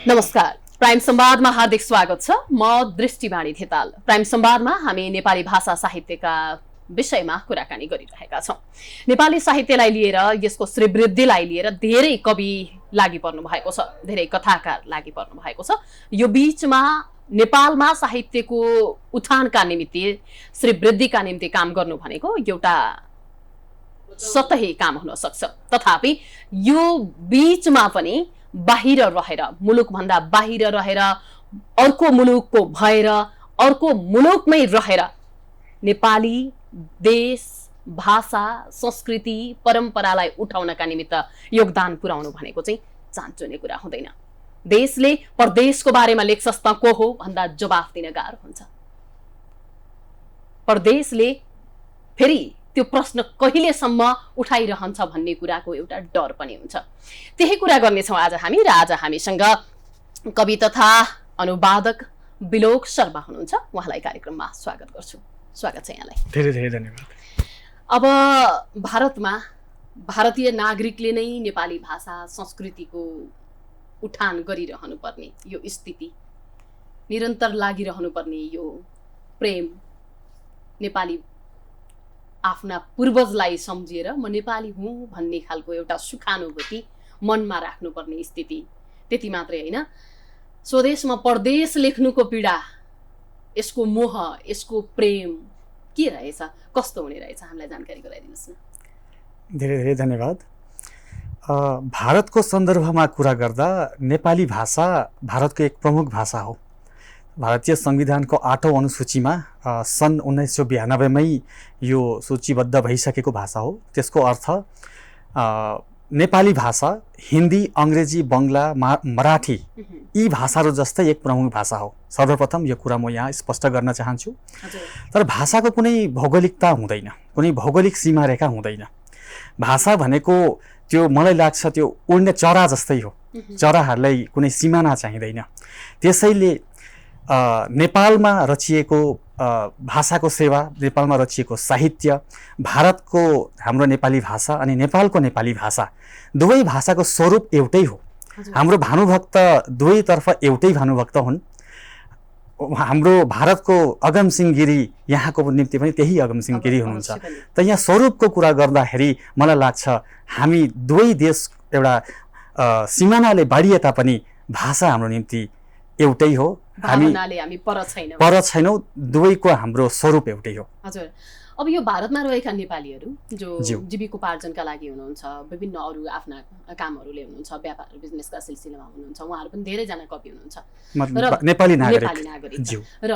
नमस्कार, प्राइम संवादमा हार्दिक स्वागत छ। म दृष्टिवाणी ठेताल। प्राइम संवादमा हामी नेपाली भाषा साहित्यका विषयमा कुराकानी गरिरहेका छौं। नेपाली साहित्यलाई लिएर, यसको श्रीवृद्धिलाई लिएर धेरै कवि लागि पर्नु भएको छ, धेरै कथाकार लागि पर्नु भएको छ। यो बीचमा नेपालमा साहित्यको उत्थानका निमित्त, श्रीवृद्धिका निम्ति काम गर्नु भनेको एउटा सतही काम हुन सक्छ। तथापि यो बीचमा पनि बाहिर रहेर, मुलुकभन्दा बाहिर रहेर, अर्को मुलुकको भएर, अर्को मुलुकमै रहेर नेपाली देश, भाषा, संस्कृति, परम्परालाई उठाउनका निमित्त योगदान पुर्याउनु भनेको चाहिँ चान्चुने कुरा हुँदैन। देशले परदेशको बारेमा लेख्छस् त को हो भन्दा जवाफ दिन गाह्रो हुन्छ। परदेशले फेरि त्यो प्रश्न कहिलेसम्म उठाइरहन्छ भन्ने कुराको एउटा डर पनि हुन्छ। त्यही कुरा गर्नेछौँ आज हामी। र आज हामीसँग कवि तथा अनुवादक बिलोक शर्मा हुनुहुन्छ। उहाँलाई कार्यक्रममा स्वागत गर्छु। स्वागत छ यहाँलाई। धेरै धेरै धन्यवाद। अब भारतमा भारतीय नागरिकले नै नेपाली भाषा संस्कृतिको उठान गरिरहनु पर्ने यो स्थिति, निरन्तर लागिरहनु पर्ने यो प्रेम, नेपाली आफ्ना पूर्वजलाई सम्झिएर म नेपाली हुँ भन्ने खालको एउटा सुखानुभूति मनमा राख्नुपर्ने स्थिति। त्यति मात्रै होइन, स्वदेशमा परदेश लेख्नुको पीडा, यसको मोह, यसको प्रेम के रहेछ, कस्तो हुने रहेछ, हामीलाई जानकारी गराइदिनुहोस् न। धेरै धेरै धन्यवाद। भारतको सन्दर्भमा कुरा गर्दा नेपाली भाषा भारतको एक प्रमुख भाषा हो। भारतीय संविधानको 8औं अनुसूचीमा सन् 1992मै यो सूचीबद्ध भइसकेको भाषा हो। त्यसको अर्थ नेपाली भाषा हिन्दी, अङ्ग्रेजी, बङ्गला, मराठी यी भाषाहरू जस्तै एक प्रमुख भाषा हो। सर्वप्रथम यो कुरा म यहाँ स्पष्ट गर्न चाहन्छु। तर भाषाको कुनै भौगोलिकता हुँदैन, कुनै भौगोलिक सीमारेखा हुँदैन। भाषा भनेको त्यो मलाई लाग्छ त्यो उड्ने चरा जस्तै हो। चराहरूलाई कुनै सिमाना चाहिँदैन। त्यसैले नेपालमा रचिएको भाषाको सेवा, नेपालमा रचिएको साहित्य, भारतको हाम्रो नेपाली भाषा अनि नेपालको नेपाली भाषा, दुवै भाषाको स्वरूप एउटै हो। हाम्रो भानुभक्त दुवैतर्फ एउटै भानुभक्त हुन्। हाम्रो भारतको अगमसिंह गिरी यहाँको निम्ति पनि त्यही अगमसिंह गिरी हुनुहुन्छ। त यहाँ स्वरूपको कुरा गर्दाखेरि मलाई लाग्छ हामी दुवै देश एउटा सिमानाले बाडिए तापनि भाषा हाम्रो निम्ति एउटै हो। हामी पर छैनौँ, दुवैको हाम्रो स्वरूप एउटै हो। हजुर, अब यो भारतमा रहेका नेपालीहरू जो जीविकोपार्जनका लागि हुनुहुन्छ, विभिन्न अरू आफ्ना कामहरूले हुनुहुन्छ, व्यापार बिजनेसका सिलसिलामा हुनुहुन्छ, उहाँहरू पनि धेरैजना कवि हुनुहुन्छ, नेपाली नागरिक र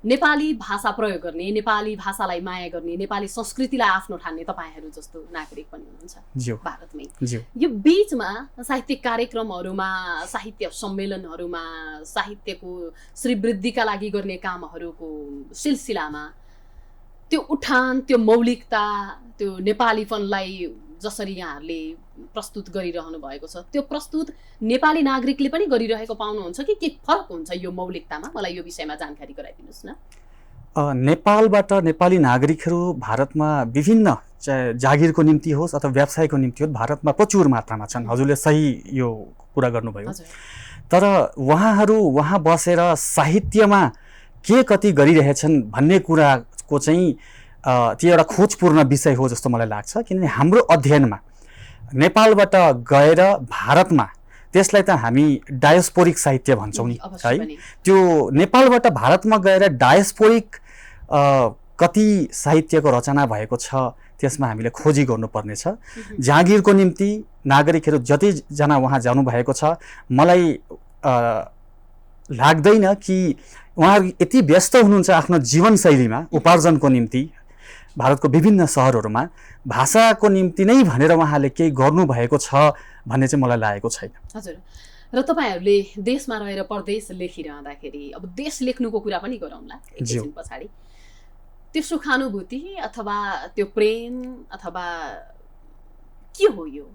नेपाली भाषा प्रयोग गर्ने, नेपाली भाषालाई माया गर्ने, नेपाली संस्कृतिलाई आफ्नो ठान्ने तपाईहरू जस्तो नागरिक पनि हुनुहुन्छ भारतमै। यो बीचमा साहित्यिक कार्यक्रमहरूमा, साहित्य सम्मेलनहरूमा, साहित्यको श्रीवृद्धिका लागि गर्ने कामहरूको सिलसिलामा त्यो उठान, त्यो मौलिकता, त्यो नेपालीपनलाई जसरी यहाँहरूले प्रस्तुत गरिरहनु भएको छ, त्यो प्रस्तुत नेपाली नागरिकले पनि गरिरहेको पाउनुहुन्छ कि के फरक हुन्छ यो मौलिकतामा? मलाई यो विषयमा जानकारी गराइदिनुहोस् न। नेपालबाट नेपाली नागरिकहरू भारतमा विभिन्न जागिरको निम्ति होस् अथवा व्यवसायको निम्ति होस् भारतमा प्रचुर मात्रामा छन्। हजुरले सही यो कुरा गर्नुभयो। तर उहाँहरू वहाँ बसेर साहित्यमा के कति गरिरहेछन् भन्ने कुराको चाहिँ त्यो एउटा खोजपूर्ण विषय हो जस्तो मलाई लाग्छ। किनभने हाम्रो अध्ययनमा नेपालबाट गएर भारतमा, त्यसलाई त हामी डायस्पोरिक साहित्य भन्छौँ नि, है। त्यो नेपालबाट भारतमा गएर डायस्पोरिक कति साहित्यको रचना भएको छ त्यसमा हामीले खोजी गर्नुपर्नेछ। जागिरको निम्ति नागरिकहरू जतिजना वहाँ जानुभएको छ, मलाई लाग्दैन कि उहाँहरू यति व्यस्त हुनुहुन्छ आफ्नो जीवनशैलीमा उपार्जनको निम्ति भारतको विभिन्न सहरहरूमा भाषाको निम्ति नै भनेर उहाँले केही गर्नुभएको छ भन्ने चाहिँ मलाई लागेको छैन। हजुर, र तपाईँहरूले देशमा रहेर परदेश लेखिरहँदाखेरि, अब देश लेख्नुको कुरा पनि गरौँला एकछिन पछाडि, त्यो सुखानुभूति अथवा त्यो प्रेम अथवा के हो यो?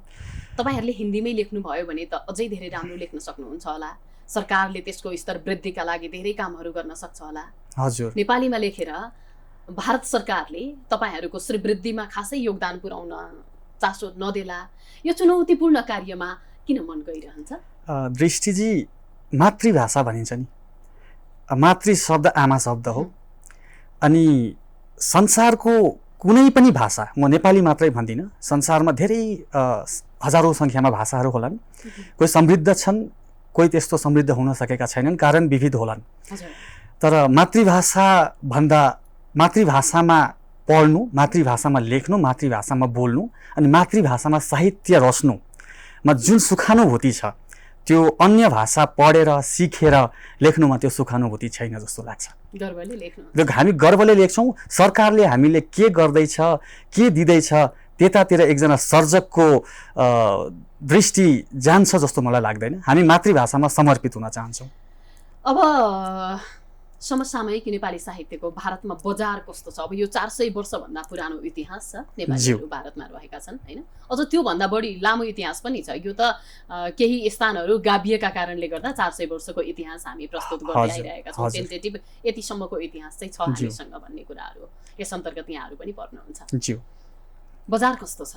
तपाईँहरूले हिन्दीमै लेख्नुभयो भने त अझै धेरै राम्रो लेख्न सक्नुहुन्छ होला। सरकारले त्यसको स्तर वृद्धिका लागि धेरै कामहरू गर्न सक्छ होला। हजुर, नेपालीमा लेखेर भारत सरकारले तपाईहरूको श्रीवृद्धिमा खासै योगदान पुर्याउन चासो नदेला, यो चुनौतीपूर्ण कार्यमा किन मन गइरहन्छ? दृष्टिजी, मातृभाषा भनिन्छ नि, मातृ शब्द आमा शब्द हो। अनि संसारको कुनै पनि भाषा, म नेपाली मात्रै भन्दिनँ, संसारमा धेरै हजारौँ सङ्ख्यामा भाषाहरू होलान्। कोही समृद्ध छन्, कोही त्यस्तो समृद्ध हुन सकेका छैनन्, कारण विविध होलान्। तर मातृभाषा भन्दा मातृभाषामा पढ्नु, मातृभाषामा लेख्नु, मातृभाषामा बोल्नु अनि मातृभाषामा साहित्य रच्नुमा जुन सुखानुभूति छ त्यो अन्य भाषा पढेर सिकेर लेख्नुमा त्यो सुखानुभूति छैन जस्तो लाग्छ। गर्वले लेख्नु, हामी गर्वले लेख्छौँ। सरकारले हामीले के गर्दैछ, के दिँदैछ त्यतातिर एकजना सर्जकको दृष्टि जान्छ जस्तो मलाई लाग्दैन। हामी मातृभाषामा समर्पित हुन चाहन्छौँ। अब समसामयिक नेपाली साहित्यको भारतमा बजार कस्तो छ? अब यो 400 वर्षभन्दा पुरानो इतिहास छ, नेपालीहरू भारतमा रहेका छन् हैन? अझ त्योभन्दा बढी लामो इतिहास पनि छ। यो त केही स्थानहरू गाभिएका कारणले गर्दा 400 वर्षको इतिहास हामी प्रस्तुत गर्दै आइरहेका छौँ। टेन्टेटिभ यतिसम्मको इतिहास चाहिँ छ हामीसँग भन्ने कुराहरू यस अन्तर्गत यहाँहरू पनि पर्नुहुन्छ। बजार कस्तो छ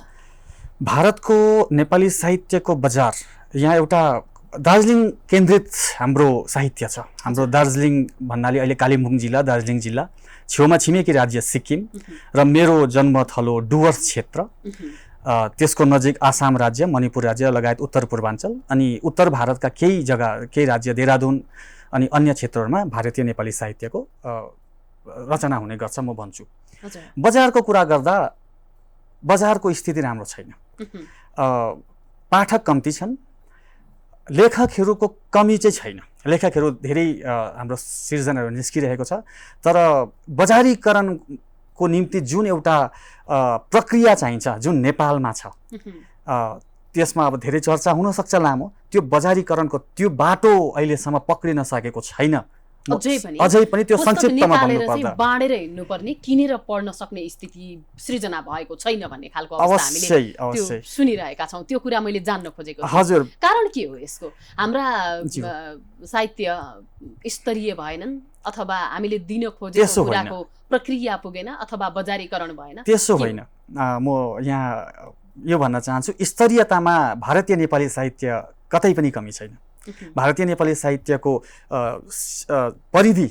भारतको नेपाली साहित्यको बजार? यहाँ एउटा दार्जिलिङ केन्द्रित हाम्रो साहित्य छ। हाम्रो दार्जिलिङ भन्नाले अहिले कालिम्पोङ जिल्ला, दार्जिलिङ जिल्ला, छेउमा छिमेकी राज्य सिक्किम र मेरो जन्मथलो डुवर्स क्षेत्र, त्यसको नजिक आसाम राज्य, मणिपुर राज्य लगायत उत्तर पूर्वाञ्चल अनि उत्तर भारतका केही जग्गा, केही राज्य, देहरादुन अनि अन्य क्षेत्रहरूमा भारतीय नेपाली साहित्यको रचना हुने गर्छ म भन्छु। बजारको कुरा गर्दा बजारको स्थिति राम्रो छैन। पाठक कम्ती छन्, लेखकहरूको कमी चाहिँ छैन। लेखकहरू धेरै हाम्रो सिर्जनाहरू निस्किरहेको छ, तर बजारीकरणको निम्ति जुन एउटा प्रक्रिया चाहिन्छ, जुन नेपालमा छ, त्यसमा अब धेरै चर्चा हुनसक्छ लामो। त्यो बजारीकरणको त्यो बाटो अहिलेसम्म पक्रिन सकेको छैन। अझै पनि त्यो संक्षिप्तमा भन्नुपर्दा बाँडेर हिँड्नुपर्ने, किनेर पढ्न सक्ने स्थिति सृजना भएको छैन भन्ने खालको अवस्था हामीले सुनिरहेका छौँ। त्यो कुरा मैले जान्न खोजेको। हजुर, कारण के हो यसको? हाम्रा साहित्य स्तरीय भएनन्, अथवा हामीले दिन खोजेको कुराको प्रक्रिया पुगेन, अथवा बजारीकरण भएन? त्यसो होइन। म यहाँ यो भन्न चाहन्छु, स्तरीयतामा भारतीय नेपाली साहित्य कतै पनि कमी छैन। भारतीय नेपाली साहित्यको परिधि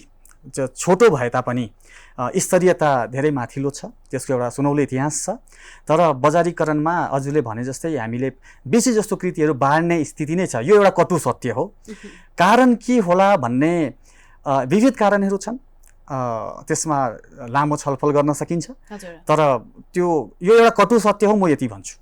छोटो भए तापनि स्तरीयता धेरै माथिल्लो छ। त्यसको एउटा सुनौलो इतिहास छ। तर बजारीकरणमा हजुरले भने जस्तै हामीले बेसी जस्तो कृतिहरू बाँड्ने स्थिति नै छ। यो एउटा कटु सत्य हो। कारण के होला भन्ने विविध कारणहरू छन्, त्यसमा लामो छलफल गर्न सकिन्छ। तर यो एउटा कटु सत्य हो, म यति भन्छु।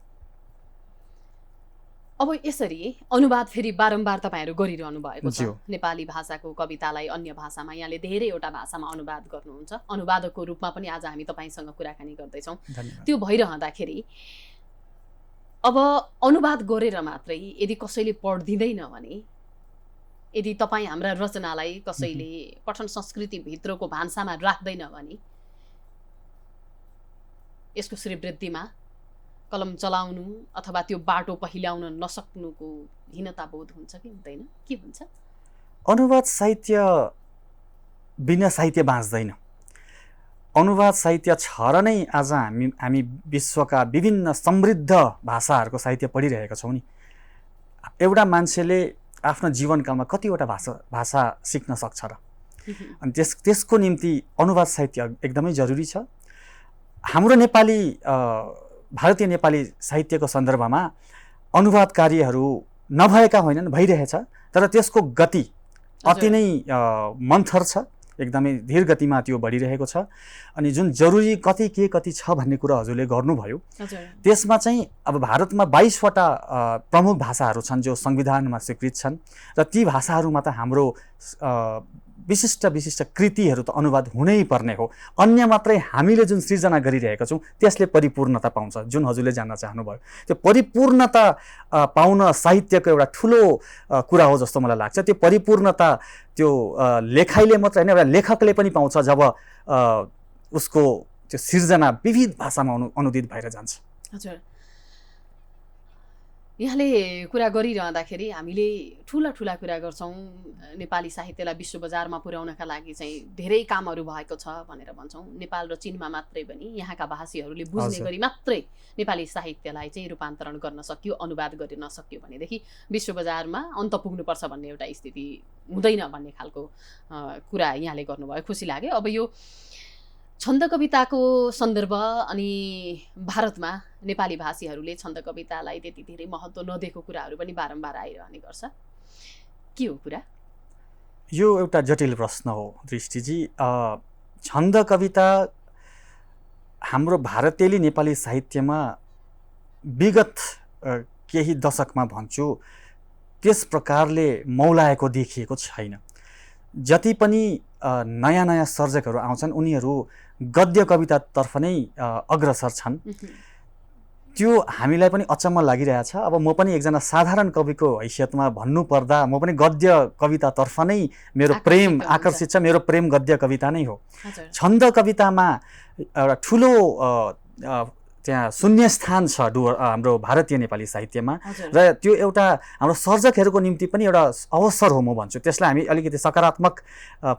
अब यसरी अनुवाद फेरि बारम्बार तपाईँहरू गरिरहनु भएको छ। नेपाली भाषाको कवितालाई अन्य भाषामा यहाँले धेरैवटा भाषामा अनुवाद गर्नुहुन्छ। अनुवादकको रूपमा पनि आज हामी तपाईँसँग कुराकानी गर्दैछौँ। त्यो भइरहँदाखेरि अब अनुवाद गरेर मात्रै यदि कसैले पढिदिँदैन भने, यदि तपाईँ हाम्रा रचनालाई कसैले पठन संस्कृतिभित्रको भान्सामा राख्दैन भने, यसको श्रीवृद्धिमा कलम चलाउनु अथवा त्यो बाटो पहिल्याउन नसक्नुको हीनता बोध हुन्छ कि हुँदैन? के हुन्छ? अनुवाद साहित्य बिना साहित्य बाँच्दैन। अनुवाद साहित्य छ र नै आज हामी विश्वका विभिन्न समृद्ध भाषाहरूको साहित्य पढिरहेका छौँ नि। एउटा मान्छेले आफ्नो जीवनकालमा कतिवटा भाषा सिक्न सक्छ र? अनि त्यसको निम्ति अनुवाद साहित्य एकदमै जरुरी छ। हाम्रो नेपाली भारतीय नेपाली साहित्यको सन्दर्भमा अनुवाद कार्यहरू नभएका होइनन्, भइरहेछ। तर त्यसको गति अति नै मन्थर छ, एकदमै धीर गतिमा त्यो बढिरहेको छ। अनि जुन जरुरी कति छ भन्ने कुरा हजुरले गर्नुभयो। त्यसमा चाहिँ अब भारतमा 22वटा प्रमुख भाषाहरू छन् जो संविधानमा स्वीकृत छन्, र ती भाषाहरूमा त हाम्रो विशिष्ट कृतिहरू त अनुवाद हुनै पर्ने हो। अन्य मात्रै हामीले जुन सृजना गरिरहेका छौँ त्यसले परिपूर्णता पाउँछ, जुन हजुरले जान्न चाहनुभयो। त्यो परिपूर्णता पाउन साहित्यको एउटा ठुलो कुरा हो जस्तो मलाई लाग्छ। त्यो परिपूर्णता त्यो लेखाइले मात्र होइन, एउटा लेखकले पनि पाउँछ जब उसको त्यो सृजना विविध भाषामा अनुदित भएर जान्छ। हजुर, यहाँले कुरा गरिरहँदाखेरि हामीले ठुला ठुला कुरा गर्छौँ नेपाली साहित्यलाई विश्व बजारमा पुर्याउनका लागि चाहिँ धेरै कामहरू भएको छ भनेर भन्छौँ। नेपाल र चीनमा मात्रै पनि यहाँका भाषीहरूले बुझ्ने गरी मात्रै नेपाली साहित्यलाई चाहिँ रूपान्तरण गर्न सक्यो, अनुवाद गर्न सक्यो भनेदेखि विश्व बजारमा अन्त पुग्नुपर्छ भन्ने एउटा स्थिति हुँदैन भन्ने खालको कुरा यहाँले गर्नुभयो, खुसी लाग्यो। अब यो छन्द कविताको सन्दर्भ अनि भारतमा नेपाली भाषीहरूले छन्द कवितालाई त्यति धेरै महत्त्व नदिएको कुराहरू पनि बारम्बार आइरहने गर्छ। के हो कुरा? यो एउटा जटिल प्रश्न हो दृष्टिजी। छन्द कविता हाम्रो भारतेली नेपाली साहित्यमा विगत केही दशकमा भन्छु त्यस प्रकारले मौलाएको देखिएको छैन। जति पनि नयाँ नयाँ सर्जकहरू आउँछन् उनीहरू गद्य कवितातर्फ नै अग्रसर छन्। त्यो हामीलाई पनि अचम्म लागिरहेछ। अब म पनि एकजना साधारण कविको हैसियतमा भन्नुपर्दा म पनि गद्य कवितातर्फ नै मेरो प्रेम आकर्षित छ। मेरो प्रेम गद्य कविता नै हो। छन्द कवितामा एउटा ठुलो त्यहाँ शून्य स्थान छ हाम्रो भारतीय नेपाली साहित्यमा र त्यो एउटा हाम्रो सर्जकहरूको निम्ति पनि एउटा अवसर हो म भन्छु। त्यसलाई हामी अलिकति सकारात्मक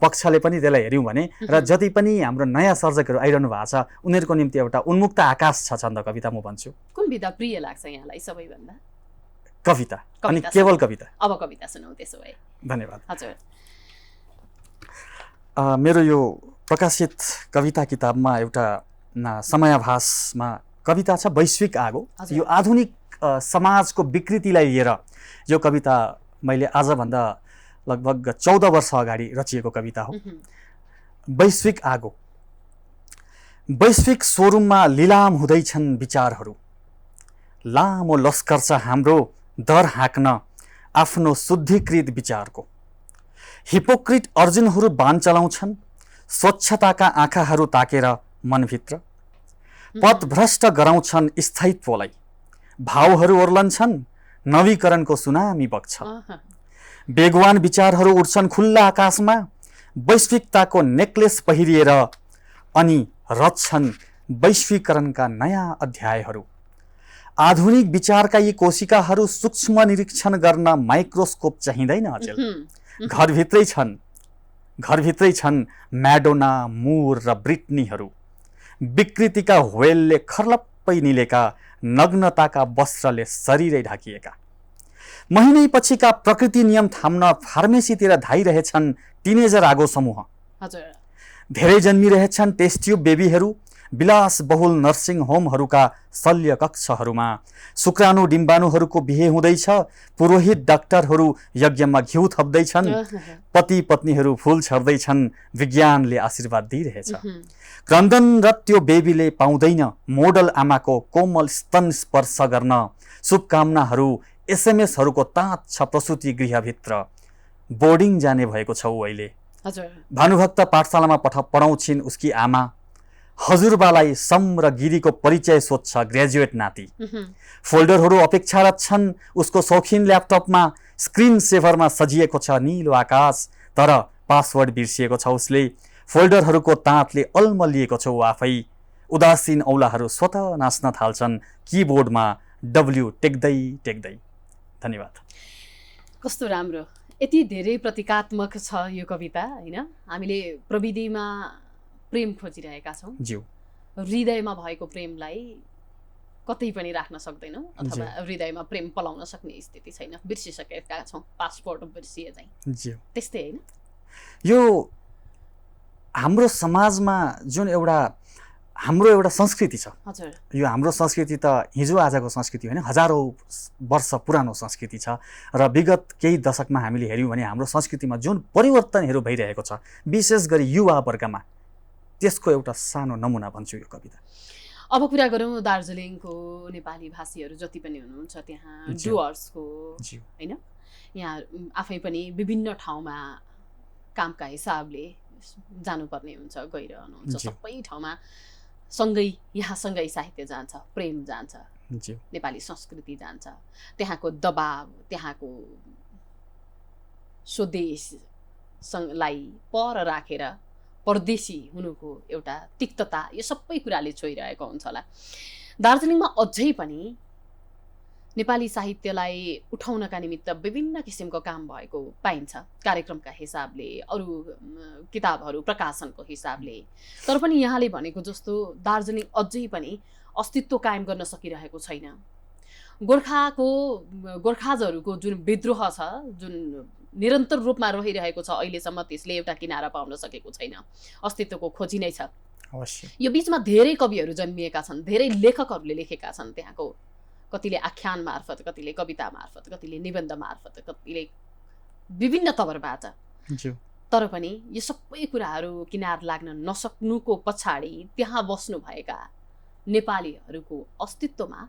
पक्षले पनि त्यसलाई हेऱ्यौँ भने र जति पनि हाम्रो नयाँ सर्जकहरू आइरहनु भएको छ उनीहरूको निम्ति एउटा उन्मुक्त आकाश छ छन्द कविता म भन्छु। कुन विधा प्रिय लाग्छ यहाँलाई सबैभन्दा? कविता, अनि केवल कविता। अब कविता सुनौ त्यसो भए। धन्यवाद। हजुर। मेरो यो प्रकाशित कविता किताबमा एउटा समयाभासमा कविता छ वैश्विक आगो। यो आधुनिक समाजको विकृतिलाई लिएर यो कविता मैले आजभन्दा लगभग 14 वर्ष अगाडि रचिएको कविता हो। वैश्विक आगो। वैश्विक शोरूममा लिलाम हुँदैछन् विचारहरू, लामो लस्कर छ हाम्रो दर हाँक्न आफ्नो शुद्धिकृत विचारको। हिपोक्रिट अर्जुनहरू बाण चलाउँछन् स्वच्छताका आँखाहरू ताकेर मनभित्र। पथभ्रष्ट गराउँछन् स्थायित्वलाई, भावहरू ओर्लन्छन् नवीकरणको सुनामी बग्छ। बेगवान विचारहरू उड्छन् खुल्ला आकाशमा वैश्विकताको नेकलेस पहिरिएर, अनि रच्छन् वैश्वीकरणका नयाँ अध्यायहरू। आधुनिक विचारका यी कोशिकाहरू सूक्ष्म निरीक्षण गर्न माइक्रोस्कोप चाहिँदैन अचेल। घरभित्रै छन् म्याडोना, मुर र ब्रिट्नीहरू। विकृतिका व्हेलले खर्लप्पै निलेका, नग्नताका वस्त्रले शरीरै ढाकिएका। महिनै पछिका प्रकृति नियम थाम्न फार्मेसीतिर धाइरहेछन् टिनेजर आगो समूह। धेरै जन्मिरहेछन् टेस्ट ट्युब बेबीहरू विलास बहुल नर्सिङ होमहरूका शल्य कक्षहरूमा। शुक्राणु डिम्बाणुहरूको बिहे हुँदैछ, पुरोहित डाक्टरहरू यज्ञमा घिउ थप्दैछन्, पति पत्नीहरू फुल छर्दैछन्, विज्ञानले आशीर्वाद दिइरहेछ। क्रन्दनरत त्यो बेबीले पाउँदैन मोडल आमाको कोमल स्तन स्पर्श गर्न। शुभकामनाहरू एसएमएसहरूको ताँत छ प्रसुति गृहभित्र। बोर्डिङ जाने भएको छौ अहिले। भानुभक्त पाठशालामा पढाउँछिन् उसकी आमा। हजुरबालाई सम र गिरीको परिचय सोध्छ ग्रेजुएट नाति। फोल्डरहरू अपेक्षारत छन् उसको शौखिन ल्यापटपमा। स्क्रिन सेभरमा सजिएको छ नीलो आकाश, तर पासवर्ड बिर्सिएको छ उसले। फोल्डरहरूको ताँतले अल्मलिएको छ ऊ आफै। उदासीन औलाहरू स्वतः नाच्न थाल्छन् किबोर्डमा डब्ल्यू टेक्दै टेक्दै। धन्यवाद। कस्तो राम्रो, यति धेरै प्रतीकात्मक छ यो कविता हैन? हामीले प्रविधिमा प्रेम खोजिरहेका छौँ। हृदयमा भएको प्रेमलाई कतै पनि राख्न सक्दैनौँ, अथवा हृदयमा प्रेम पलाउन सक्ने स्थिति छैन, बिर्सिसकेका छौँ, पासपोर्ट बिर्सिए चाहिँ। त्यस्तै हैन? यो हाम्रो समाजमा जुन हाम्रो एउटा संस्कृति छ, यो हाम्रो संस्कृति त हिजो आजको संस्कृति होइन, हजारौँ वर्ष पुरानो संस्कृति छ। र विगत केही दशकमा हामीले हेऱ्यौँ भने हाम्रो संस्कृतिमा जुन परिवर्तनहरू भइरहेको छ, विशेष गरी युवा वर्गमा, त्यसको एउटा सानो नमुना भन्छु यो कविता। अब कुरा गरौँ दार्जिलिङको नेपाली भाषीहरू जति पनि हुनुहुन्छ त्यहाँ डुवर्सको हैन, यहाँ आफै पनि विभिन्न ठाउँमा कामका हिसाबले जानुपर्ने हुन्छ, गइरहनुहुन्छ। सबै ठाउँमा यहाँ सँगै साहित्य जान्छ, प्रेम जान्छ, नेपाली संस्कृति जान्छ। त्यहाँको दबाब, त्यहाँको स्वदेशलाई पर राखेर परदेशी हुनुको एउटा तिक्तता, यो सबै कुराले छोइरहेको हुन्छ होला। दार्जिलिङमा अझै पनि नेपाली साहित्यलाई उठाउनका निमित्त विभिन्न किसिमको काम भएको पाइन्छ, कार्यक्रमका हिसाबले, अरू किताबहरू प्रकाशनको हिसाबले। तर पनि यहाँले भनेको जस्तो दार्जिलिङ अझै पनि अस्तित्व कायम गर्न सकिरहेको छैन। गोर्खाजहरूको जुन विद्रोह छ, जुन निरन्तर रूपमा रहिरहेको छ अहिलेसम्म, त्यसले एउटा किनारा पाउन सकेको छैन, अस्तित्वको खोजी नै छ। अवश्य यो बीचमा धेरै कविहरू जन्मिएका छन्, धेरै लेखकहरूले लेखेका छन्, त्यहाँको कतिले आख्यान मार्फत, कतिले कविता मार्फत, कतिले निबन्ध मार्फत, कतिले विभिन्न तवरबाट। तर पनि यो सबै कुराहरू किनार लाग्न नसक्नुको पछाडि त्यहाँ बस्नुभएका नेपालीहरूको अस्तित्वमा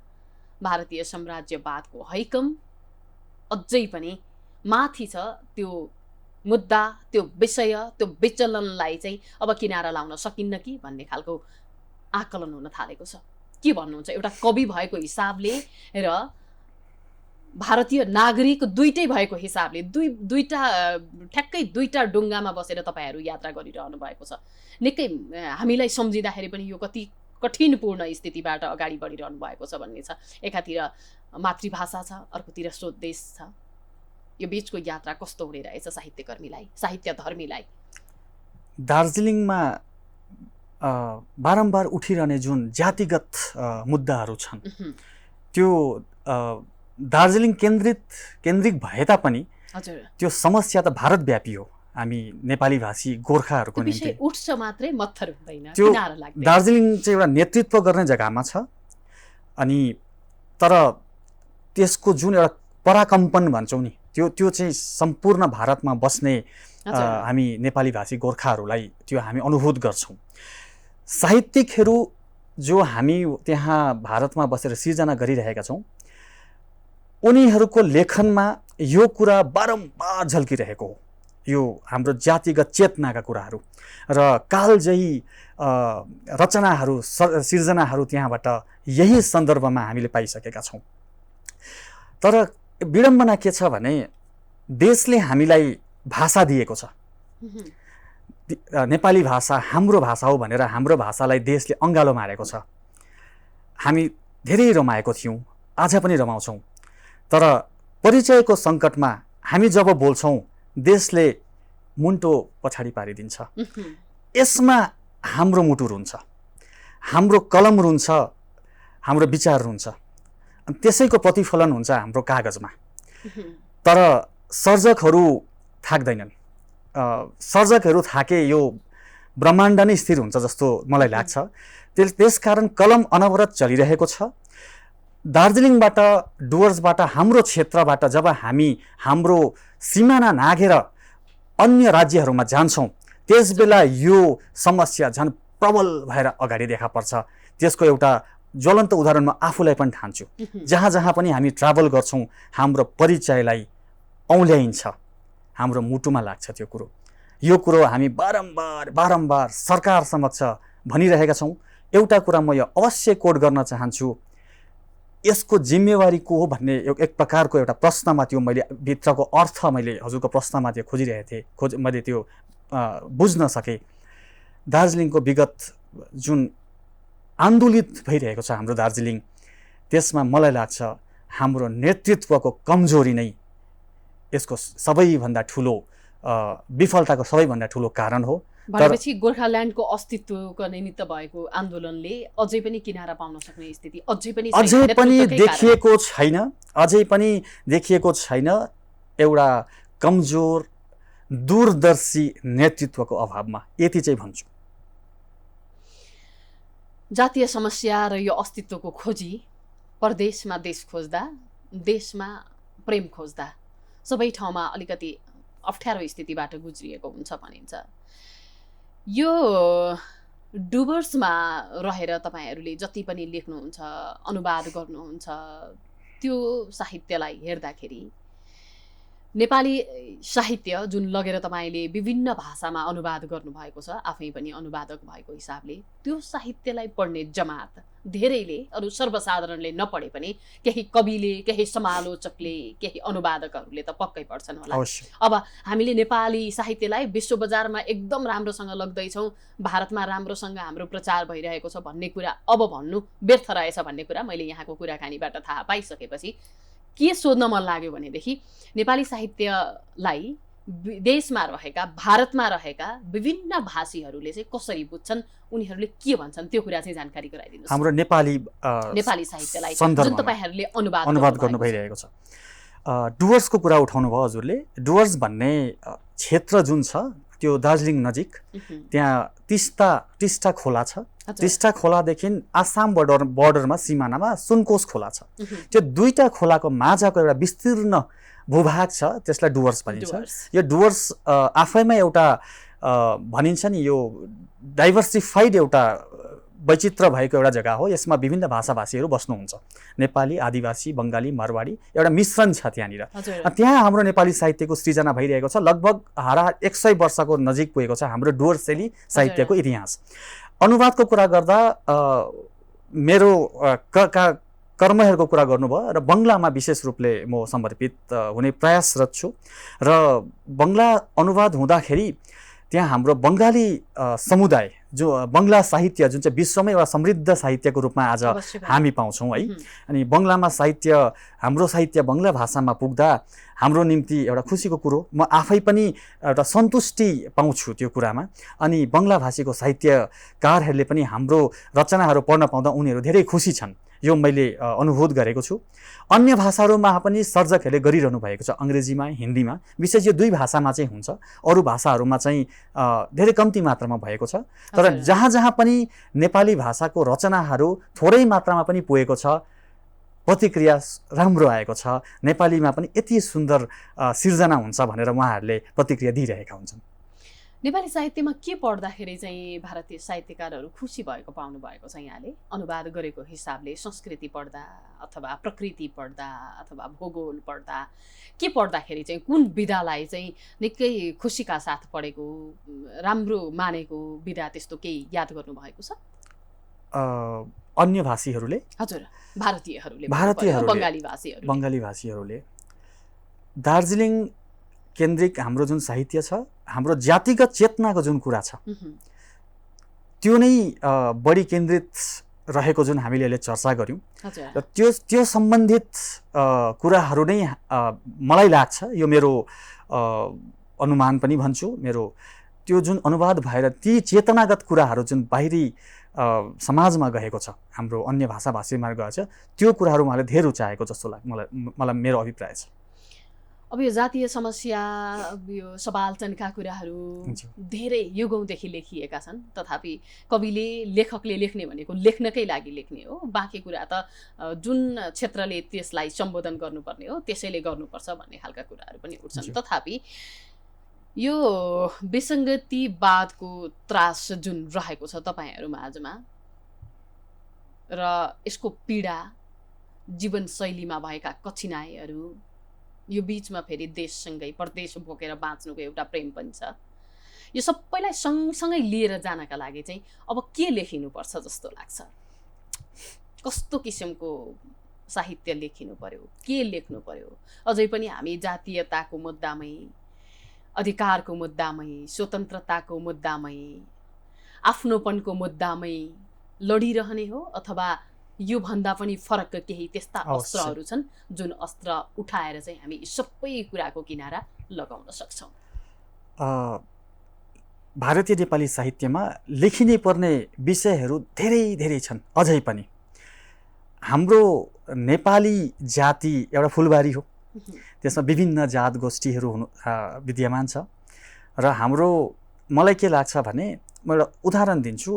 भारतीय साम्राज्यवादको हैकम अझै पनि माथि छ। त्यो मुद्दा, त्यो विषय, त्यो विचलनलाई चाहिँ अब किनारा लाउन सकिन्न कि भन्ने खालको आकलन हुन थालेको छ। के भन्नुहुन्छ, एउटा कवि भएको हिसाबले र भारतीय नागरिक दुईटै भएको हिसाबले, ठ्याक्कै दुईटा डुङ्गामा बसेर तपाईँहरू यात्रा गरिरहनु भएको छ। निकै हामीलाई सम्झिँदाखेरि पनि यो कति कठिनपूर्ण स्थितिबाट अगाडि बढिरहनु भएको छ भन्ने छ। एकातिर मातृभाषा छ, अर्कोतिर स्वदेश छ। यो बीचको यात्रा कस्तो हुने रहेछ साहित्यकर्मीलाई, साहित्यधर्मीलाई? दार्जिलिङमा बारम्बार उठिरहने जुन जातिगत मुद्दाहरू छन्, त्यो दार्जिलिङ केन्द्रित भए तापनि त्यो समस्या त भारतव्यापी हो। हामी नेपाली भाषी गोर्खाहरूको निम्ति उठ्छ मात्रै, मत्थर हुँदैन, त्यो किनारा लाग्दैन। दार्जिलिङ चाहिँ एउटा नेतृत्व गर्ने जग्गामा छ, अनि तर त्यसको जुन एउटा पराकम्पन भन्छौँ नि, त्यो चाहिँ सम्पूर्ण भारतमा बस्ने हामी नेपाली भाषी गोर्खाहरूलाई त्यो हामी अनुभूत गर्छौँ। साहित्यिकहरू जो हामी त्यहाँ भारतमा बसेर सिर्जना गरिरहेका छौँ, उनीहरूको लेखनमा यो कुरा बारम्बार झल्किरहेको हो। यो हाम्रो जातिगत चेतनाका कुराहरू र कालजयी रचनाहरू, सिर्जनाहरू त्यहाँबाट यही सन्दर्भमा हामीले पाइसकेका छौँ। तर विडम्बना के छ भने देशले हामीलाई भाषा दिएको छ, नेपाली भाषा हाम्रो भाषा हो भनेर हाम्रो भाषालाई देशले अँगालो मारेको छ। हामी धेरै रमाएको थियौँ, आज पनि रमाउँछौँ। तर परिचयको सङ्कटमा हामी जब बोल्छौँ, देशले मुन्टो पछाडि पारिदिन्छ। यसमा हाम्रो मुटु रुन्छ, हाम्रो कलम रुन्छ, हाम्रो विचार रुन्छ, त्यसैको प्रतिफलन हुन्छ हाम्रो कागजमा। तर सर्जकहरू थाक्दैनन्। सर्जकहरू थाके यो ब्रह्माण्ड नै स्थिर हुन्छ जस्तो मलाई लाग्छ। त्यसकारण कलम अनवरत चलिरहेको छ। दार्जिलिङबाट, डुवर्सबाट, हाम्रो क्षेत्रबाट जब हामी हाम्रो सिमाना नाघेर अन्य राज्यहरूमा जान्छौँ, त्यसबेला यो समस्या झन् प्रबल भएर अगाडि देखा पर्छ। त्यसको एउटा ज्वलन्त उदाहरण म आफूलाई पनि ठान्छु। जहाँ जहाँ पनि हामी ट्राभल गर्छौँ, हाम्रो परिचयलाई औँल्याइन्छ, हाम्रो मुटुमा लाग्छ त्यो कुरो। यो कुरो हामी बारम्बार सरकार समक्ष भनिरहेका छौँ। एउटा कुरा म यो अवश्य कोट गर्न चाहन्छु, यसको जिम्मेवारी को हो भन्ने एक प्रकारको एउटा प्रश्नमा, त्यो मैले भित्रको अर्थ मैले हजुरको प्रश्नमा त्यो खोजिरहेको थिएँ, मैले त्यो बुझ्न सकेँ। दार्जिलिङको विगत जुन आन्दोलित भइरहेको छ हाम्रो दार्जिलिङ, त्यसमा मलाई लाग्छ हाम्रो नेतृत्वको कमजोरी नै यसको सबैभन्दा ठुलो विफलताको सबैभन्दा ठुलो कारण हो। भनेपछि गोर्खाल्यान्डको अस्तित्वको निमित्त भएको आन्दोलनले अझै पनि किनारा पाउन सक्ने स्थिति अझै पनि देखिएको छैन। एउटा कमजोर दूरदर्शी नेतृत्वको अभावमा, यति चाहिँ भन्छु। जातीय समस्या र यो अस्तित्वको खोजी परदेशमा देश खोज्दा, देशमा प्रेम खोज्दा सबै ठाउँमा अलिकति अप्ठ्यारो स्थितिबाट गुज्रिएको हुन्छ भनिन्छ। यो डुवर्समा रहेर तपाईँहरूले जति पनि लेख्नुहुन्छ, अनुवाद गर्नुहुन्छ, त्यो साहित्यलाई हेर्दाखेरि नेपाली साहित्य जुन लगेर तपाईँले विभिन्न भाषामा अनुवाद गर्नुभएको छ, आफै पनि अनुवादक भएको हिसाबले, त्यो साहित्यलाई पढ्ने जमात धेरैले, अरू सर्वसाधारणले नपढे पनि केही कविले, केही समालोचकले, केही अनुवादकहरूले त पक्कै पढ्छन् होला। अब हामीले नेपाली साहित्यलाई विश्व बजारमा एकदम राम्रोसँग लग्दैछौँ, भारतमा राम्रोसँग हाम्रो प्रचार भइरहेको छ भन्ने कुरा अब भन्नु व्यर्थ रहेछ भन्ने कुरा मैले यहाँको कुराकानीबाट थाहा पाइसकेपछि के सोध्न मन लाग्यो भनेदेखि नेपाली साहित्यलाई देशमा रहेका, भारतमा रहेका विभिन्न भाषीहरूले चाहिँ कसरी बुझ्छन्, उनीहरूले के भन्छन्, त्यो कुरा चाहिँ जानकारी गराइदिनुहोस्। हाम्रो नेपाली साहित्यलाई जुन तपाईँहरूले अनुवाद गर्नु भइरहेको छ। डुवर्सको कुरा उठाउनु भयो हजुरले। डुवर्स भन्ने क्षेत्र जुन छ त्यो दार्जिलिङ नजिक, त्यहाँ टिस्टा खोला छ। टिस्टा खोलादेखि आसाम बर्डरमा सिमानामा सुनकोश खोला छ। त्यो दुईटा खोलाको माझको एउटा विस्तीर्ण भूभाग छ, त्यसलाई डुवर्स भनिन्छ। यो डुवर्स आफैमा एउटा भनिन्छ नि, यो डाइभर्सिफाइड एउटा वैचित्र भएको एउटा जग्गा हो। यसमा विभिन्न भाषाभाषीहरू बस्नुहुन्छ, नेपाली, आदिवासी, बङ्गाली, मारवाडी, एउटा मिश्रण छ त्यहाँनिर। त्यहाँ हाम्रो नेपाली साहित्यको सृजना भइरहेको छ। लगभग 100 वर्षको नजिक पुगेको छ हाम्रो डुवर्सेली साहित्यको इतिहास। अनुवादको कुरा गर्दा मेरो कर्महरूको कुरा गर्नुभयो र बङ्गलामा विशेष रूपले म समर्पित हुने प्रयासरत छु। र बङ्गला अनुवाद हुँदाखेरि त्यहाँ हाम्रो बङ्गाली समुदाय, जो बङ्गला साहित्य जुन चाहिँ विश्वमै एउटा समृद्ध साहित्यको रूपमा आज हामी पाउँछौँ है। अनि बङ्गलामा साहित्य, हाम्रो साहित्य बङ्गला भाषामा पुग्दा हाम्रो निम्ति एउटा खुसीको कुरो। म आफै पनि एउटा सन्तुष्टि पाउँछु त्यो कुरामा। अनि बङ्गला भाषीको साहित्यकारहरूले पनि हाम्रो रचनाहरू पढ्न पाउँदा उनीहरू धेरै खुसी छन्, यो मैले अनुभूत गरेको छु। अन्य भाषाहरूमा पनि सर्जकहरूले गरिरहनु भएको छ, अङ्ग्रेजीमा, हिन्दीमा। विशेष यो दुई भाषामा चाहिँ हुन्छ, अरू भाषाहरूमा चाहिँ धेरै कम्ती मात्रामा भएको छ। तर जहाँ जहाँ पनि नेपाली भाषाको रचनाहरू थोरै मात्रामा पनि पुगेको छ, प्रतिक्रिया राम्रो आएको छ। नेपालीमा पनि यति सुन्दर सिर्जना हुन्छ भनेर उहाँहरूले प्रतिक्रिया दिइरहेका हुन्छन्। नेपाली साहित्यमा के पढ्दाखेरि चाहिँ भारतीय साहित्यकारहरू खुसी भएको पाउनु भएको छ यहाँले? अनुवाद गरेको हिसाबले संस्कृति पढ्दा अथवा प्रकृति पढ्दा अथवा भूगोल पढ्दा के पढ्दाखेरि चाहिँ कुन विधालाई चाहिँ निकै खुसीका साथ पढेको, राम्रो मानेको विधा, त्यस्तो केही याद गर्नुभएको छ? अन्य भाषीहरूले? हजुर, भारतीयहरूले, बङ्गाली भाषीहरूले दार्जिलिङ केन्द्रिक हाम्रो जुन साहित्य छ, हाम्रो जातिगत चेतनाको जुन कुरा छ, त्यो नै बढी केन्द्रित रहेको जुन हामीले अहिले चर्चा गऱ्यौँ। र त्यो सम्बन्धित कुराहरू नै मलाई लाग्छ, यो मेरो अनुमान पनि भन्छु, मेरो त्यो जुन अनुवाद भएर ती चेतनागत कुराहरू जुन बाहिरी समाजमा गएको छ, हाम्रो अन्य भाषाभाषीमा गएको छ, त्यो कुराहरू उहाँले धेरै रुचाएको जस्तो लाग्छ मलाई, मेरो अभिप्राय छ। अब यो जातीय समस्या, यो सबालचनका कुराहरू धेरै युगौँदेखि लेखिएका छन्, तथापि कविले, लेखकले लेख्ने भनेको लेख्नकै लागि लेख्ने हो। बाँकी कुरा त जुन क्षेत्रले त्यसलाई सम्बोधन गर्नुपर्ने हो त्यसैले गर्नुपर्छ भन्ने खालका कुराहरू पनि उठ्छन्। तथापि यो विसङ्गतिवादको त्रास जुन रहेको छ तपाईँहरू माझमा र यसको पीडा, जीवनशैलीमा भएका कठिनाइहरू, यो बीचमा फेरि देशसँगै परदेश बोकेर बाँच्नुको एउटा प्रेम पनि छ, यो सबैलाई सँगसँगै लिएर जानका लागि चाहिँ अब के लेखिनुपर्छ जस्तो लाग्छ? कस्तो किसिमको साहित्य लेखिनु पर्यो, के लेख्नु पर्यो? अझै पनि हामी जातीयताको मुद्दामै, अधिकारको मुद्दामै, स्वतन्त्रताको मुद्दामै, आफ्नोपनको मुद्दामै लडिरहने हो, अथवा यो भन्दा पनि फरक केही त्यस्ता अस्त्रहरू छन् जुन अस्त्र उठाएर चाहिँ हामी सबै कुराको किनारा लगाउन सक्छौँ? भारतीय नेपाली साहित्यमा लेखिनै पर्ने विषयहरू धेरै धेरै छन् अझै पनि। हाम्रो नेपाली जाति एउटा फुलबारी हो, त्यसमा विभिन्न जात गोष्ठीहरू विद्यमान छ। र हाम्रो, मलाई के लाग्छ भने, म एउटा उदाहरण दिन्छु।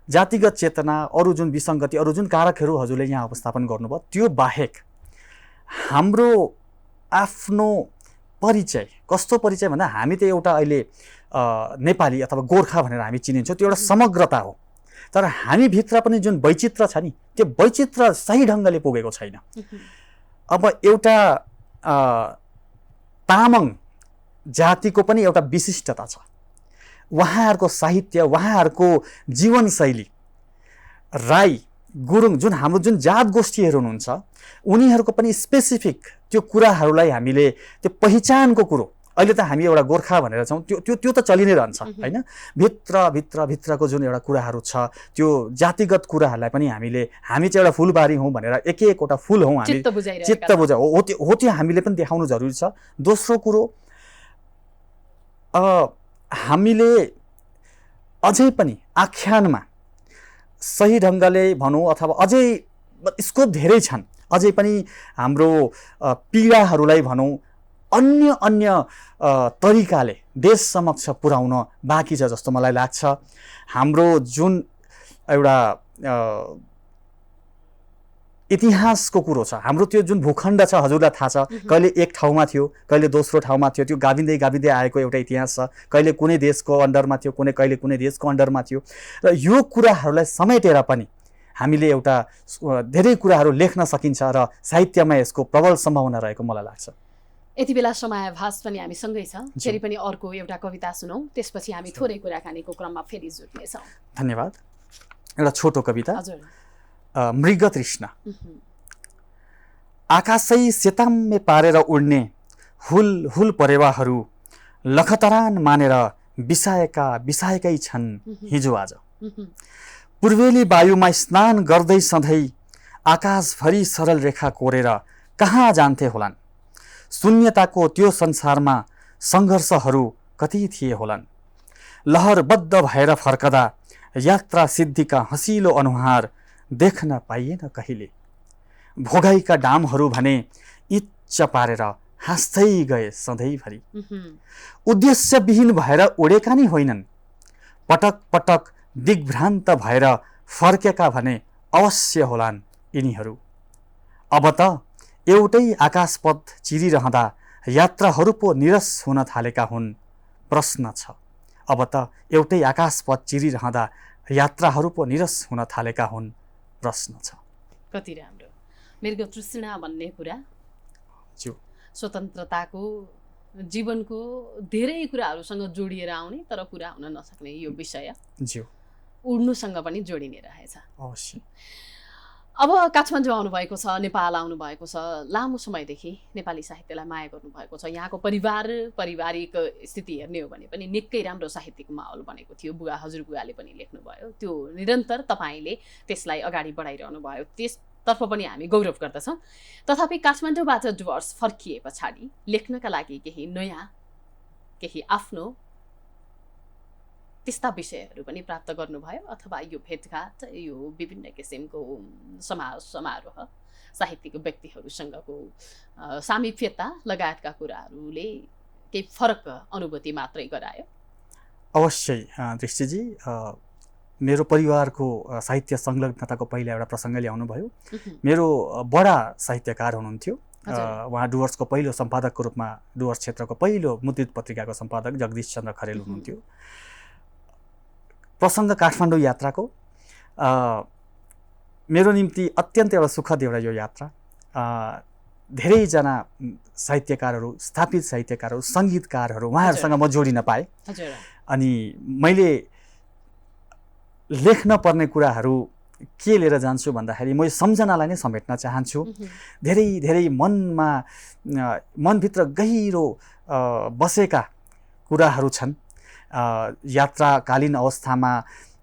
जातिगत चेतना, अरू जुन विसङ्गति, अरू जुन कारकहरू हजुरले यहाँ उपस्थापन गर्नुभयो, त्यो बाहेक हाम्रो आफ्नो परिचय, कस्तो परिचय भन्दा हामी त एउटा अहिले नेपाली अथवा गोर्खा भनेर हामी चिनिन्छौँ, त्यो एउटा समग्रता हो। तर हामीभित्र पनि जुन वैचित्र छ नि, त्यो वैचित्र सही ढङ्गले पुगेको छैन। अब एउटा तामाङ जातिको पनि एउटा विशिष्टता छ। उहाँहरूको साहित्य, उहाँहरूको जीवनशैली, राई गुरुङ जुन हाम्रो जुन जात गोष्ठीहरू हुनुहुन्छ उनीहरूको पनि स्पेसिफिक त्यो कुराहरूलाई हामीले त्यो पहिचानको कुरो, अहिले त हामी एउटा गोर्खा भनेर छौँ, त्यो त चलि नै रहन्छ होइन। भित्रको जुन एउटा कुराहरू छ त्यो जातिगत कुराहरूलाई पनि हामी चाहिँ एउटा फुलबारी हौँ भनेर एक एकवटा फुल हौँ हामी, चित्त बुझा हो त्यो हामीले पनि देखाउनु जरुरी छ। दोस्रो कुरो, हामीले अझै पनि आख्यानमा सही ढङ्गले भनौँ अथवा अझै स्कोप धेरै छन्, अझै पनि हाम्रो पीडाहरूलाई भनौँ अन्य तरिकाले देश समक्ष पुर्याउन बाँकी छ जस्तो मलाई लाग्छ। हाम्रो जुन एउटा इतिहासको कुरो छ, हाम्रो त्यो जुन भूखण्ड छ हजुरलाई थाहा छ, कहिले एक ठाउँमा थियो, कहिले दोस्रो ठाउँमा थियो, त्यो गाभिँदै आएको एउटा इतिहास छ। कहिले कुनै देशको अन्डरमा थियो, कहिले कुनै देशको अन्डरमा थियो। र यो कुराहरूलाई समेटेर पनि हामीले एउटा धेरै कुराहरू लेख्न सकिन्छ र साहित्यमा यसको प्रबल सम्भावना रहेको मलाई लाग्छ। यति बेला समाभास पनि हामीसँगै छ, फेरि पनि अर्को एउटा कविता सुनौँ, त्यसपछि हामी थोरै कुराकानीको क्रममा फेरि जुट्नेछौँ। धन्यवाद। एउटा छोटो कविता। हजुर। मृग तृष्णा। आकाशै सेताम्मे पारेर उड्ने हुल हुल परेवाहरू लखतरान मानेर बिसाएकै छन् हिजो आज। पूर्वेली वायुमा स्नान गर्दै सधैँ आकाशभरि सरल रेखा कोरेर कहाँ जान्थे होलान्। शून्यताको त्यो संसारमा सङ्घर्षहरू कति थिए होलान्। लहरबद्ध भएर फर्कदा यात्रा सिद्धिका हँसिलो अनुहार देख्न पाइएन कहिले। भोगाइका डामहरू भने इच्छ पारेर हाँस्दै गए सधैँभरि। उद्देश्यविहीन भएर उडेका नै होइनन्, पटक पटक दिग्भ्रान्त भएर फर्केका भने अवश्य होलान् यिनीहरू। अब त एउटै आकाशपथ चिरिरहँदा यात्राहरू पो निरस हुन थालेका हुन्, प्रश्न छ। अब त एउटै आकाशपथ चिरिरहँदा यात्राहरू पो निरस हुन थालेका हुन्, प्रश्न छ। कति राम्रो। मृग तृष्णा भन्ने कुरा स्वतन्त्रताको जीवनको धेरै कुराहरूसँग जोडिएर आउने तर पुरा हुन नसक्ने यो विषय उड्नुसँग पनि जोडिने रहेछ। अवश्य। अब काठमाडौँ आउनुभएको छ, नेपाल आउनुभएको छ, लामो समयदेखि नेपाली साहित्यलाई माया गर्नुभएको छ। यहाँको पारिवारिक स्थिति हेर्ने हो भने पनि निकै राम्रो साहित्यिक माहौल बनेको थियो। हजुरबुवाले पनि लेख्नुभयो, त्यो निरन्तर तपाईँले त्यसलाई अगाडि बढाइरहनु भयो, त्यसतर्फ पनि हामी गौरव गर्दछौँ। तथापि काठमाडौँबाट डुवर्स फर्किए पछाडि लेख्नका लागि केही नयाँ, केही आफ्नो त्यस्ता विषयहरू पनि प्राप्त गर्नुभयो, अथवा यो भेटघाट, यो विभिन्न किसिमको समारोह, साहित्यिक व्यक्तिहरूसँगको सामिप्यता लगायतका कुराहरूले केही फरक अनुभूति मात्रै गरायो? अवश्य दृष्टिजी, मेरो परिवारको साहित्य संलग्नताको पहिला एउटा प्रसङ्ग ल्याउनु भयो। मेरो बडा साहित्यकार हुनुहुन्थ्यो, उहाँ डुवर्सको पहिलो सम्पादकको रूपमा, डुवर्स क्षेत्रको पहिलो मुद्रित पत्रिकाको सम्पादक जगदीश चन्द्र खरेल हुनुहुन्थ्यो। प्रसङ्ग काठमाडौँ यात्राको मेरो निम्ति अत्यन्त एउटा सुखद एउटा यो यात्रा। धेरैजना साहित्यकारहरू, स्थापित साहित्यकारहरू, सङ्गीतकारहरू, उहाँहरूसँग म जोडिन पाएँ। अनि मैले लेख्न पर्ने कुराहरू के लिएर जान्छु भन्दाखेरि म यो सम्झनालाई नै समेट्न चाहन्छु। धेरै मनभित्र गहिरो बसेका कुराहरू छन्। यात्राकालीन अवस्थामा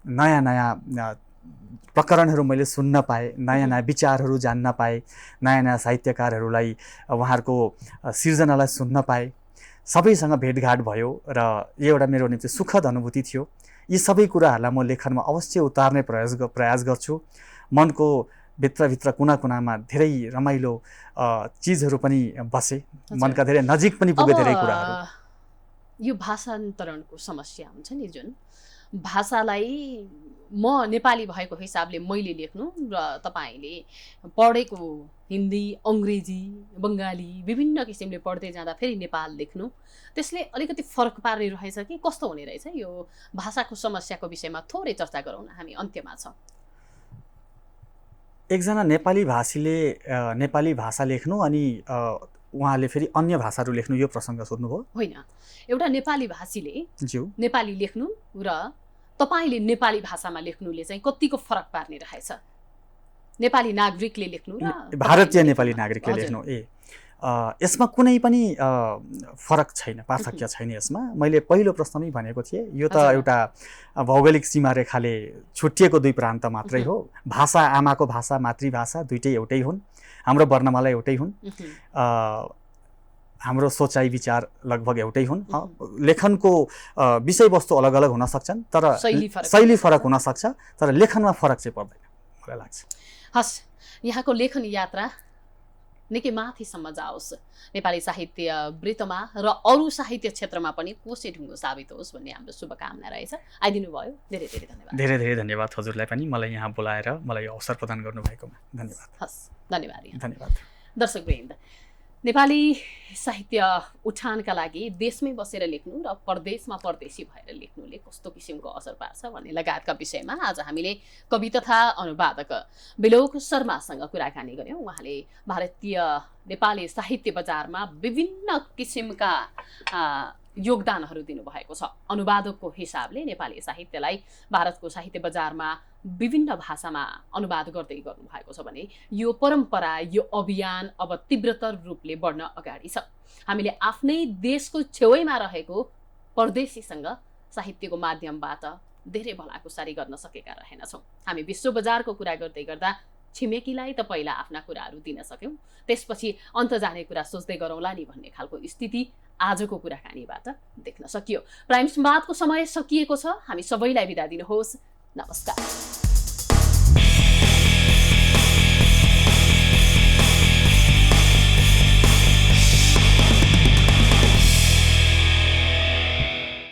नयाँ प्रकरणहरू मैले सुन्न पाएँ, नयाँ विचारहरू जान्न पाएँ, नयाँ साहित्यकारहरूलाई उहाँहरूको सिर्जनालाई सुन्न पाएँ, सबैसँग भेटघाट भयो र यो एउटा मेरो निम्ति सुखद अनुभूति थियो। यी सबै कुराहरूलाई म लेखनमा अवश्य उतार्ने प्रयास गर्छु। मनको भित्रभित्र कुना कुनामा धेरै रमाइलो चिजहरू पनि बसे, मनका धेरै नजिक पनि पुगे धेरै कुराहरू। यो भाषान्तरणको समस्या हुन्छ नि, जुन भाषालाई म नेपाली भएको हिसाबले मैले लेख्नु र तपाईँले पढेको हिन्दी, अङ्ग्रेजी, बङ्गाली विभिन्न किसिमले पढ्दै जाँदा फेरि नेपाल लेख्नु, त्यसले अलिकति फरक पार्ने रहेछ कि कस्तो हुने रहेछ? यो भाषाको समस्याको विषयमा थोरै चर्चा गरौँ न, हामी अन्त्यमा छौँ। एकजना नेपाली भाषीले नेपाली भाषा लेख्नु अनि उहाँले फेरि अन्य भाषाहरू लेख्नु यो प्रसङ्ग सोध्नुभयो? होइन, एउटा नेपाली भाषीले ज्यू नेपाली लेख्नु र तपाईँले नेपाली भाषामा लेख्नुले चाहिँ कतिको फरक पार्ने रहेछ? नेपाली नागरिकले लेख्नु र भारतीय नेपाली नागरिकले हजुर। लेख्नु यसमा कुनै पनि फरक छैन, पार्थक्य छैन यसमा। मैले पहिलो प्रश्नमै भनेको थिएँ, यो त हजुर। एउटा भौगोलिक सीमारेखाले छुट्टिएको दुई प्रान्त मात्रै हो। भाषा, आमाको भाषा, मातृभाषा दुइटै एउटै हुन्, हाम्रो वर्णमाला एउटै हुन्, हाम्रो सोचाइ विचार लगभग एउटै हुन्। लेखनको विषयवस्तु अलग अलग हुन सक्छन्, तर शैली फरक हुन सक्छ, तर लेखनमा फरक चाहिँ पर्दैन मलाई लाग्छ। हस्, यहाँको लेखन यात्रा निकै माथिसम्म जाओस्, नेपाली साहित्य वृत्तमा र अरू साहित्य क्षेत्रमा पनि कोसे ढुङ्गो साबित होस् भन्ने हाम्रो शुभकामना रहेछ। आइदिनु भयो, धेरै धेरै धन्यवाद। धेरै धेरै धन्यवाद हजुरलाई पनि, मलाई यहाँ बोलाएर मलाई अवसर प्रदान गर्नुभएकोमा धन्यवाद। हस्, धन्यवाद। धन्यवाद। दर्शकवृन्द, नेपाली साहित्य उठानका लागि देशमै बसेर लेख्नु र परदेशमा परदेशी भएर लेख्नुले कस्तो किसिमको असर पार्छ भन्ने लगायतका विषयमा आज हामीले कवि तथा अनुवादक बिलोक शर्मासँग कुराकानी गऱ्यौँ। उहाँले भारतीय नेपाली साहित्य बजारमा विभिन्न किसिमका योगदानहरू दिनुभएको छ। अनुवादकको हिसाबले नेपाली साहित्यलाई भारतको साहित्य बजारमा विभिन्न भाषामा अनुवाद गर्दै गर्नुभएको छ भने यो परम्परा, यो अभियान अब तीव्रतर रूपले बढ्न अगाडि छ। हामीले आफ्नै देशको छेउैमा रहेको परदेशीसँग साहित्यको माध्यमबाट धेरै भलाकुसारी गर्न सकेका रहेनछौँ। हामी विश्व बजारको कुरा गर्दै गर्दा छिमेकीलाई त पहिला आफ्ना कुराहरू दिन सक्यौँ, त्यसपछि अन्त जाने कुरा सोच्दै गरौँला नि भन्ने खालको स्थिति आजको कुराकानीबाट देख्न सकियो। प्राइम संवादको समय सकिएको छ। हामी सबैलाई बिदा दिनुहोस्। नमस्कार।